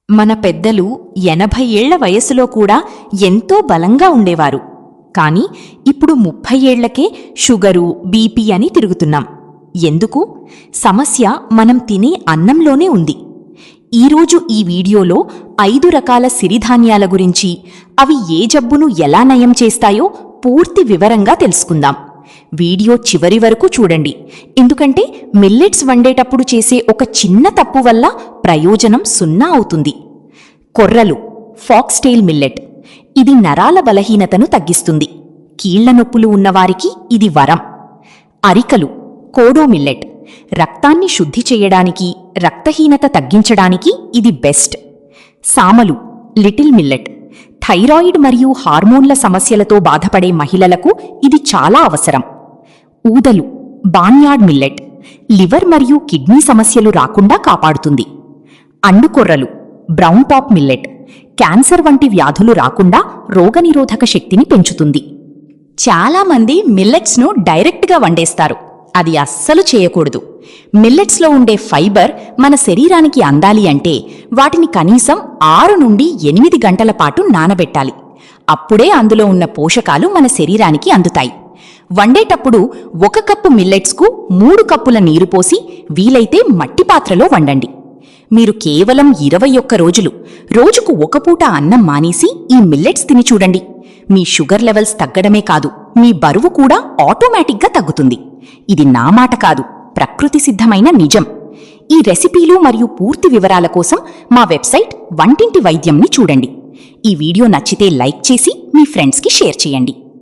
మన పెద్దలు 80 ఏళ్ల వయసులో కూడా ఎంతో బలంగా ఉండేవారు. కాని ఇప్పుడు 30 ఏళ్లకే షుగరు, బీపీ అని తిరుగుతున్నాం. ఎందుకు? సమస్య మనం తినే అన్నంలోనే ఉంది. ఈరోజు ఈ వీడియోలో 5 రకాల సిరిధాన్యాల గురించి, అవి ఏ జబ్బును ఎలా నయం చేస్తాయో పూర్తి వివరంగా తెలుసుకుందాం. వీడియో చివరి వరకు చూడండి, ఎందుకంటే మిల్లెట్స్ వండేటప్పుడు చేసే ఒక చిన్న తప్పు వల్ల ప్రయోజనం 0 అవుతుంది. కొర్రలు, ఫాక్స్టెయిల్ మిల్లెట్. ఇది నరాల బలహీనతను తగ్గిస్తుంది. కీళ్ల నొప్పులు ఉన్నవారికి ఇది వరం. అరికలు, కోడో మిల్లెట్. రక్తాన్ని శుద్ధి చేయడానికి, రక్తహీనత తగ్గించడానికి ఇది బెస్ట్. సామలు, లిటిల్ మిల్లెట్. థైరాయిడ్ మరియు హార్మోన్ల సమస్యలతో బాధపడే మహిళలకు ఇది చాలా అవసరం. ఊదలు, బాన్యార్డ్ మిల్లెట్. లివర్ మరియు కిడ్నీ సమస్యలు రాకుండా కాపాడుతుంది. అండుకొర్రలు, బ్రౌన్ టాప్ మిల్లెట్. క్యాన్సర్ వంటి వ్యాధులు రాకుండా రోగనిరోధక శక్తిని పెంచుతుంది. చాలామంది మిల్లెట్స్ను డైరెక్ట్గా వండేస్తారు. అది అస్సలు చేయకూడదు. మిల్లెట్స్లో ఉండే ఫైబర్ మన శరీరానికి అందాలి అంటే వాటిని కనీసం 6 నుండి 8 గంటల పాటు నానబెట్టాలి. అప్పుడే అందులో ఉన్న పోషకాలు మన శరీరానికి అందుతాయి. వండేటప్పుడు 1 కప్పు మిల్లెట్స్కు 3 కప్పుల నీరు పోసి వీలైతే మట్టి పాత్రలో వండండి. మీరు కేవలం 21 రోజులు, రోజుకు 1 పూట అన్నం మానేసి ఈ మిల్లెట్స్ తిని చూడండి. మీ షుగర్ లెవెల్స్ తగ్గడమే కాదు, మీ బరువు కూడా ఆటోమేటిక్గా తగ్గుతుంది. ఇది నా మాట కాదు, ప్రకృతి సిద్ధమైన నిజం. ఈ రెసిపీలు మరియు పూర్తి వివరాల కోసం మా వెబ్సైట్ వంటింటి వైద్యంని చూడండి. ఈ వీడియో నచ్చితే లైక్ చేసి మీ ఫ్రెండ్స్కి షేర్ చేయండి.